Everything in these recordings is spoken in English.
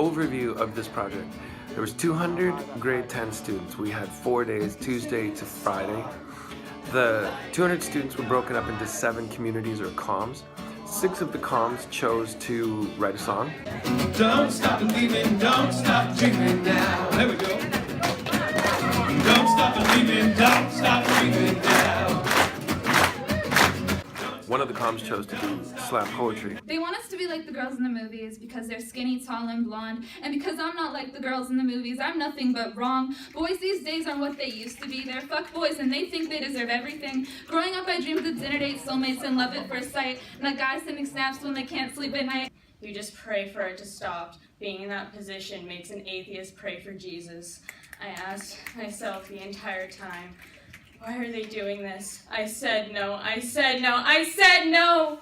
overview of this project. There was 200 grade 10 students. We had 4 days, Tuesday to Friday. The 200 students were broken up into 7 communities or comms. 6 of the comms chose to write a song. Don't stop believing, don't stop dreaming now. There we go. Don't stop believing, don't stop dreaming now. One of the comms chose to do slam poetry. They want us to be like the girls in the movies because they're skinny, tall, and blonde. And because I'm not like the girls in the movies, I'm nothing but wrong. Boys these days aren't what they used to be. They're fuck boys and they think they deserve everything. Growing up, I dreamed of dinner dates, soulmates, and love at first sight. And that guy sending snaps when they can't sleep at night. You just pray for it to stop. Being in that position makes an atheist pray for Jesus. I asked myself the entire time, why are they doing this? I said no, I said no, I said no!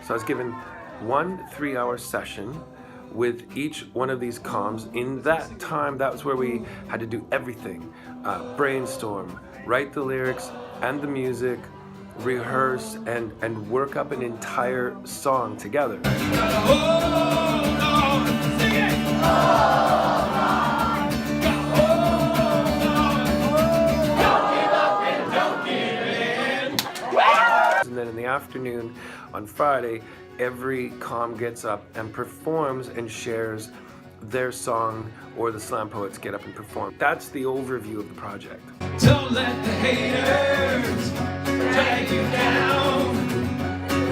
So I was given 1 3-hour session with each one of these comms. In that time, that was where we had to do everything. Brainstorm, write the lyrics and the music, rehearse, and work up an entire song together. And then in the afternoon on Friday, every comm gets up and performs and shares their song, or the slam poets get up and perform. That's the overview of the project. Don't let the haters drag you down.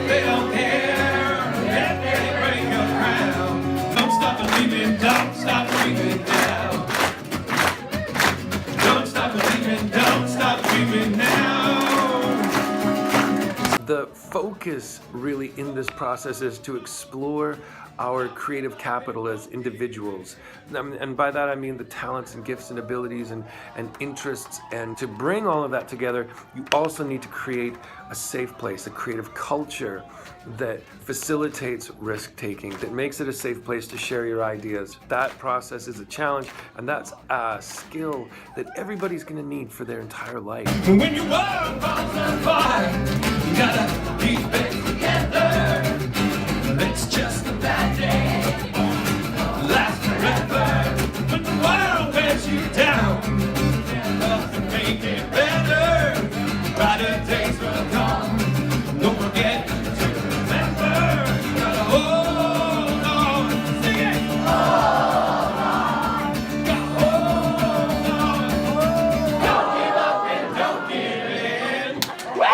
They don't care if they break your crown. Don't stop believing, don't stop dreaming now. Don't stop believing, don't stop dreaming now. The focus really in this process is to explore our creative capital as individuals. And by that I mean the talents and gifts and abilities and interests. And to bring all of that together, you also need to create a safe place, a creative culture that facilitates risk-taking, that makes it a safe place to share your ideas. That process is a challenge, and that's a skill that everybody's gonna need for their entire life. When your world falls apart, you gotta keep it together. It's just a bad day, last forever. When the world wears you down, nothing make it better. Brighter days will come, don't forget to remember. Gotta hold on, sing it. Hold on, gotta hold on. Don't give up and don't give in.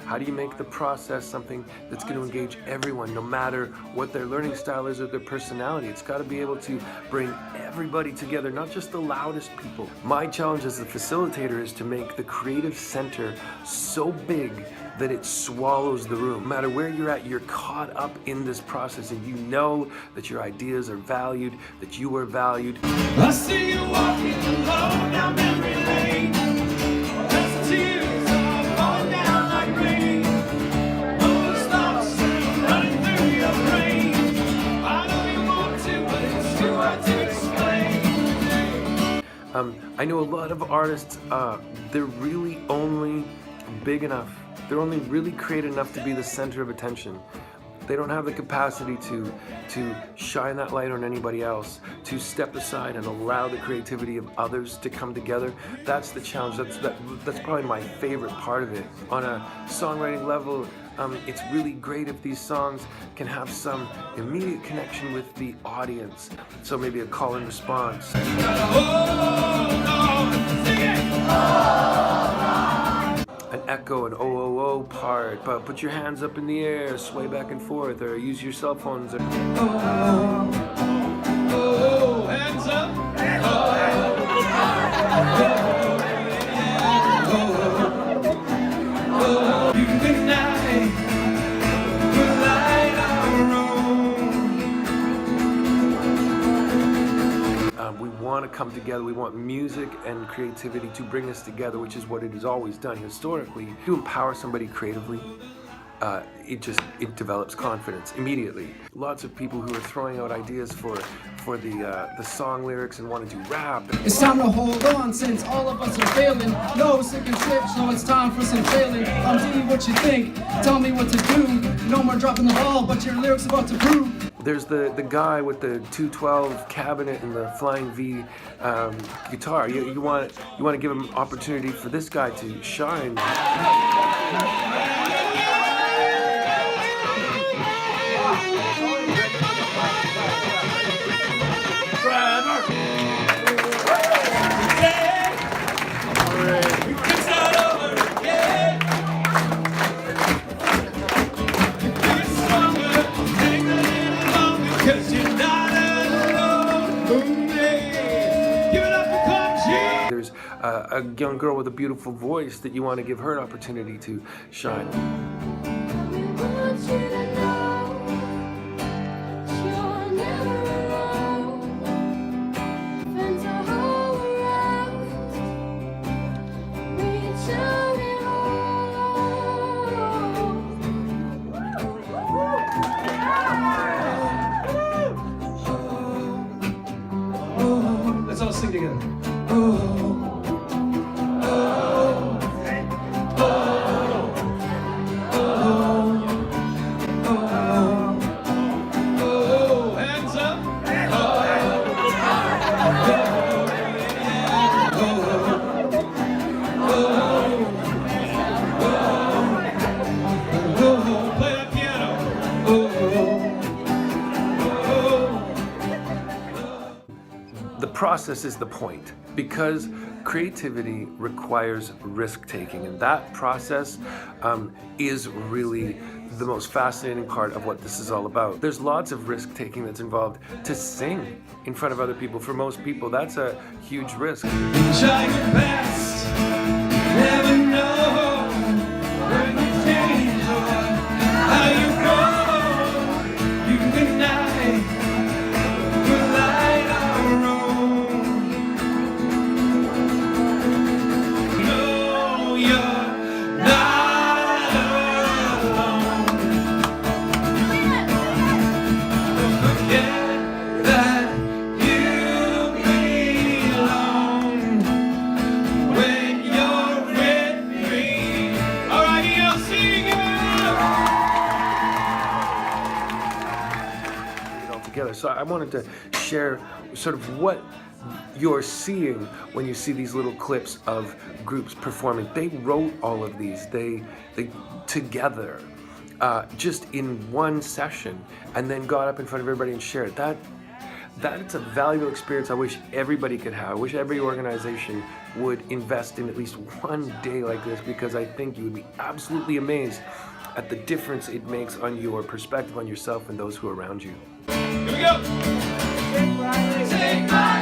How do you make the process something that's going to engage everyone, no matter what their learning style is or their personality? It's got to be able to bring everybody together, not just the loudest people. My challenge as a facilitator is to make the creative center so big that it swallows the room. No matter where you're at, you're caught up in this process, and you know that your ideas are valued, that you are valued. I see you walking alone down memory lane. Just tears are falling down like rain. Those thoughts running through your brain. I know you want to, but it's too hard to explain. I know a lot of artists, they're really only big enough, they're only really creative enough to be the center of attention. They don't have the capacity to shine that light on anybody else, to step aside and allow the creativity of others to come together. That's the challenge. That's probably my favorite part of it. On a songwriting level, it's really great if these songs can have some immediate connection with the audience. So maybe a call and response. Gotta hold on, sing it. An echo, an oh part, but put your hands up in the air, sway back and forth, or use your cell phones. Hands up. You and I will light our own. We want to come together. We want music and creativity to bring us together, which is what it has always done historically. To empower somebody creatively, it develops confidence immediately. Lots of people who are throwing out ideas for the song lyrics and want to do rap. It's time to hold on since all of us are failing. No sick and sick, so it's time for some failing. I'm doing what you think, tell me what to do. No more dropping the ball, but your lyrics about to prove. There's the guy with the 212 cabinet and the Flying V guitar. You want to give him opportunity for this guy to shine. There's a young girl with a beautiful voice that you want to give her an opportunity to shine. Let's all sing together. Hands up. Play that piano. The process is the point, because creativity requires risk-taking, and that process is really the most fascinating part of what this is all about. There's lots of risk-taking that's involved. To sing in front of other people, for most people, that's a huge risk. Try your best. Never know when you change or how you grow. You can night will light our own. No, you're not alone. Don't forget that you belong when you're with me. All right, y'all sing it. It all together. So I wanted to share sort of what you're seeing when you see these little clips of groups performing. They wrote all of these. They together, just in one session, and then got up in front of everybody and shared it. That's a valuable experience I wish everybody could have. I wish every organization would invest in at least one day like this, because I think you would be absolutely amazed at the difference it makes on your perspective on yourself and those who are around you. Here we go. Take my